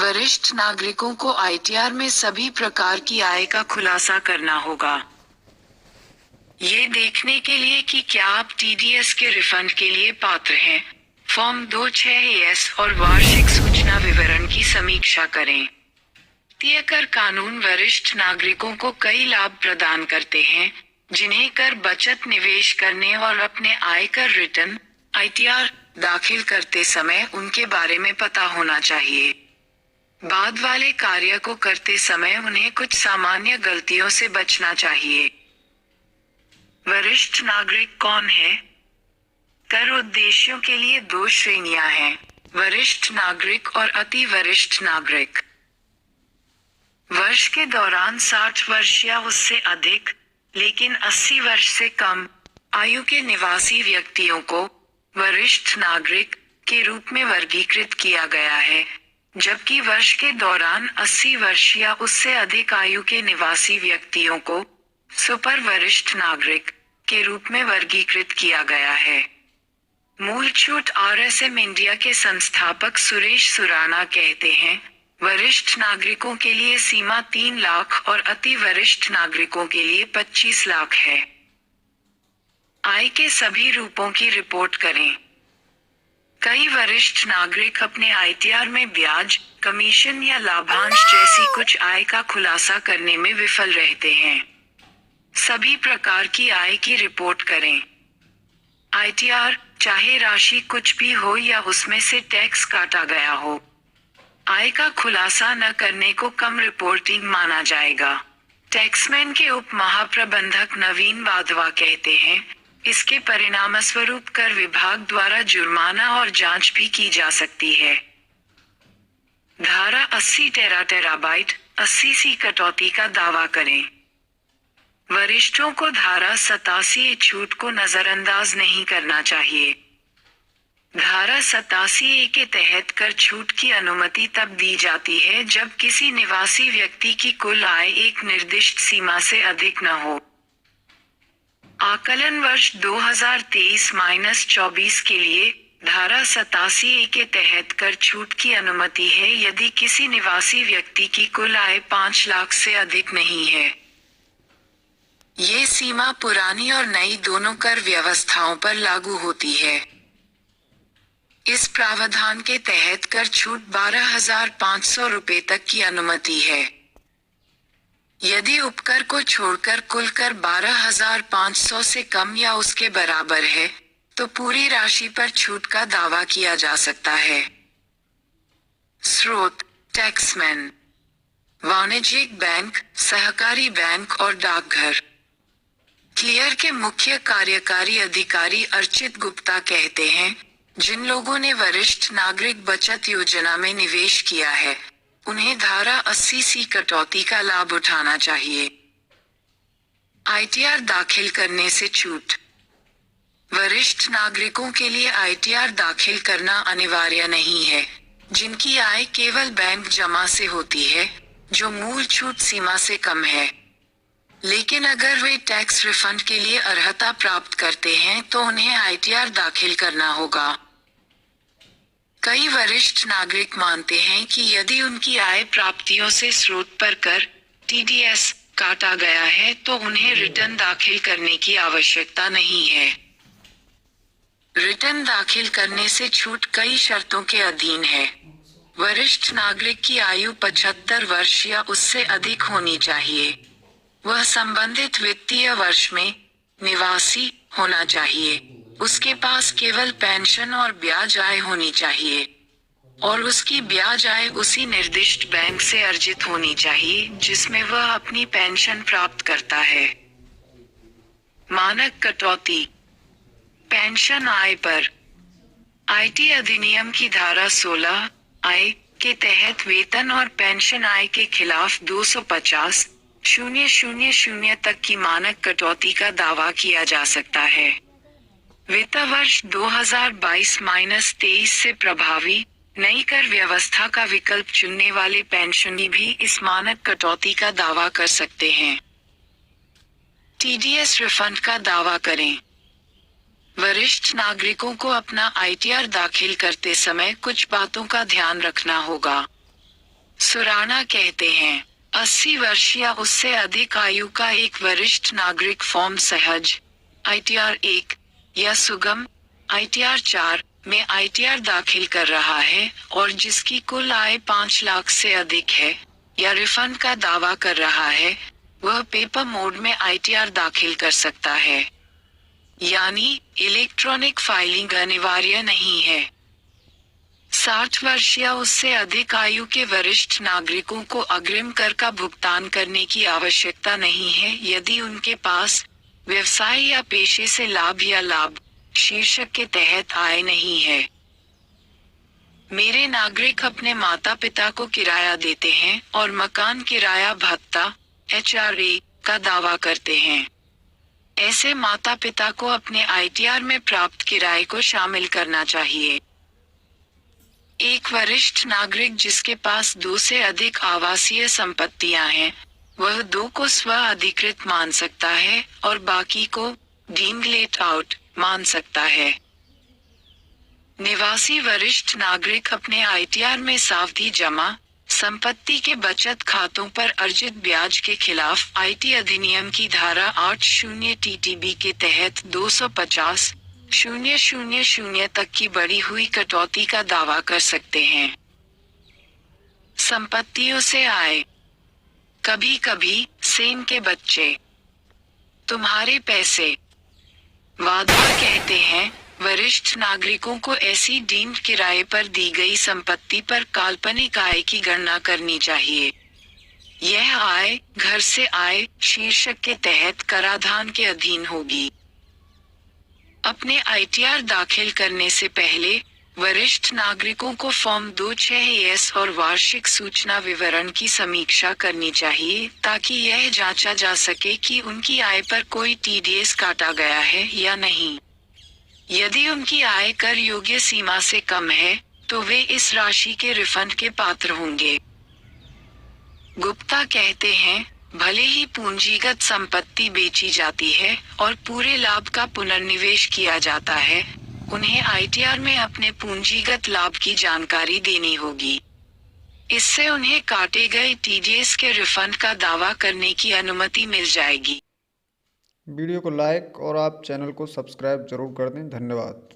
वरिष्ठ नागरिकों को आईटीआर में सभी प्रकार की आय का खुलासा करना होगा। ये देखने के लिए कि क्या आप टीडीएस के रिफंड के लिए पात्र हैं, फॉर्म 26 और वार्षिक सूचना विवरण की समीक्षा करें। भारतीय कर कानून वरिष्ठ नागरिकों को कई लाभ प्रदान करते हैं, जिन्हें कर बचत निवेश करने और अपने आयकर रिटर्न आईटीआर दाखिल करते समय उनके बारे में पता होना चाहिए। बाद वाले कार्य को करते समय उन्हें कुछ सामान्य गलतियों से बचना चाहिए। वरिष्ठ नागरिक कौन है? कर उद्देश्यों के लिए दो श्रेणियां हैं, वरिष्ठ नागरिक और अति वरिष्ठ नागरिक। वर्ष के दौरान 60 वर्ष या उससे अधिक, लेकिन 80 वर्ष से कम आयु के निवासी व्यक्तियों को वरिष्ठ नागरिक के रूप में वर्गीकृत किया गया है, जबकि वर्ष के दौरान 80 वर्ष या उससे अधिक आयु के निवासी व्यक्तियों को सुपर वरिष्ठ नागरिक के रूप में वर्गीकृत किया गया है। मूल छूट आरएसएम इंडिया के संस्थापक सुरेश सुराना कहते हैं, वरिष्ठ नागरिकों के लिए सीमा 3 लाख और अति वरिष्ठ नागरिकों के लिए 25 लाख है। आय के सभी रूपों की रिपोर्ट करें। कई वरिष्ठ नागरिक अपने आईटीआर में ब्याज, कमीशन या लाभांश जैसी कुछ आय का खुलासा करने में विफल रहते हैं। सभी प्रकार की आय की रिपोर्ट करें। आईटीआर, चाहे राशि कुछ भी हो या उसमें से टैक्स काटा गया हो, आय का खुलासा न करने को कम रिपोर्टिंग माना जाएगा। टैक्समैन के उप महाप्रबंधक नवीन वाधवा कहते हैं, इसके परिणामस्वरूप कर विभाग द्वारा जुर्माना और जांच भी की जा सकती है। धारा 80 टेराबाइट 80C कटौती का दावा करें। वरिष्ठों को धारा 87A छूट को नजरअंदाज नहीं करना चाहिए। धारा 87A के तहत कर छूट की अनुमति तब दी जाती है जब किसी निवासी व्यक्ति की कुल आय एक निर्दिष्ट सीमा से अधिक न हो। आकलन वर्ष 2023-24 के लिए धारा 87A के तहत कर छूट की अनुमति है यदि किसी निवासी व्यक्ति की कुल आय 5 लाख से अधिक नहीं है। ये सीमा पुरानी और नई दोनों कर व्यवस्थाओं पर लागू होती है। इस प्रावधान के तहत कर छूट 12,500 रुपये तक की अनुमति है। यदि उपकर को छोड़कर कुल कर 12,500 से कम या उसके बराबर है, तो पूरी राशि पर छूट का दावा किया जा सकता है। स्रोत: टैक्समैन, वाणिज्यिक बैंक, सहकारी बैंक और डाकघर। क्लियर के मुख्य कार्यकारी अधिकारी अर्चित गुप्ता कहते हैं, जिन लोगों ने वरिष्ठ नागरिक बचत योजना में निवेश किया है, उन्हें धारा 80C कटौती का लाभ उठाना चाहिए। आईटीआर दाखिल करने से छूट। वरिष्ठ नागरिकों के लिए आईटीआर दाखिल करना अनिवार्य नहीं है, जिनकी आय केवल बैंक जमा से होती है, जो मूल छूट सीमा से कम है। लेकिन अगर वे टैक्स रिफंड के लिए अर्हता प्राप्त करते हैं तो उन्हें आईटीआर दाखिल करना होगा। कई वरिष्ठ नागरिक मानते हैं कि यदि उनकी आय प्राप्तियों से स्रोत पर कर टीडीएस काटा गया है तो उन्हें रिटर्न दाखिल करने की आवश्यकता नहीं है। रिटर्न दाखिल करने से छूट कई शर्तों के अधीन है। वरिष्ठ नागरिक की आयु 75 वर्ष या उससे अधिक होनी चाहिए। वह संबंधित वित्तीय वर्ष में निवासी होना चाहिए। उसके पास केवल पेंशन और ब्याज आय होनी चाहिए, और उसकी ब्याज आय उसी निर्दिष्ट बैंक से अर्जित होनी चाहिए जिसमें वह अपनी पेंशन प्राप्त करता है। मानक कटौती। पेंशन आय पर आईटी अधिनियम की धारा 16 आय के तहत वेतन और पेंशन आय के खिलाफ 250,000 तक की मानक कटौती का दावा किया जा सकता है। वित्त वर्ष 2022-23 से प्रभावी नई कर व्यवस्था का विकल्प चुनने वाले पेंशनी भी इस मानक कटौती का दावा कर सकते हैं। टीडीएस रिफंड का दावा करें। वरिष्ठ नागरिकों को अपना आईटीआर दाखिल करते समय कुछ बातों का ध्यान रखना होगा। सुराना कहते हैं 80 वर्ष या उससे अधिक आयु का एक वरिष्ठ नागरिक फॉर्म सहज ITR 1 या सुगम ITR 4 में ITR दाखिल कर रहा है और जिसकी कुल आय 5 लाख से अधिक है या रिफंड का दावा कर रहा है, वह पेपर मोड में ITR दाखिल कर सकता है। यानी इलेक्ट्रॉनिक फाइलिंग अनिवार्य नहीं है। 60 वर्ष या उससे अधिक आयु के वरिष्ठ नागरिकों को अग्रिम कर का भुगतान करने की आवश्यकता नहीं है यदि उनके पास व्यवसाय या पेशे से लाभ या लाभ शीर्षक के तहत आय नहीं है। मेरे नागरिक अपने माता पिता को किराया देते हैं और मकान किराया भत्ता HRA का दावा करते हैं। ऐसे माता पिता को अपने ITR में प्राप्त किराए को शामिल करना चाहिए। एक वरिष्ठ नागरिक जिसके पास 2 से अधिक आवासीय संपत्तियां हैं, वह 2 को स्व अधिकृत मान सकता है और बाकी को डीम्ड लेट आउट मान सकता है। निवासी वरिष्ठ नागरिक अपने ITR में सावधि जमा संपत्ति के बचत खातों पर अर्जित ब्याज के खिलाफ IT अधिनियम की धारा 80 TTB के तहत 250,000 तक की बढ़ी हुई कटौती का दावा कर सकते हैं। संपत्तियों से आय। कभी कभी सेम के बच्चे तुम्हारे पैसे। वादा कहते हैं वरिष्ठ नागरिकों को ऐसी डीम्ड किराए पर दी गई संपत्ति पर काल्पनिक आय की गणना करनी चाहिए। यह आय घर से आय शीर्षक के तहत कराधान के अधीन होगी। अपने ITR दाखिल करने से पहले वरिष्ठ नागरिकों को फॉर्म 26S और वार्षिक सूचना विवरण की समीक्षा करनी चाहिए ताकि यह जांचा जा सके कि उनकी आय पर कोई TDS काटा गया है या नहीं। यदि उनकी आय कर योग्य सीमा से कम है, तो वे इस राशि के रिफंड के पात्र होंगे। गुप्ता कहते हैं, भले ही पूंजीगत संपत्ति बेची जाती है और पूरे लाभ का पुनर्निवेश किया जाता है, उन्हें ITR में अपने पूंजीगत लाभ की जानकारी देनी होगी। इससे उन्हें काटे गए TDS के रिफंड का दावा करने की अनुमति मिल जाएगी। वीडियो को लाइक और आप चैनल को सब्सक्राइब जरूर कर दें। धन्यवाद।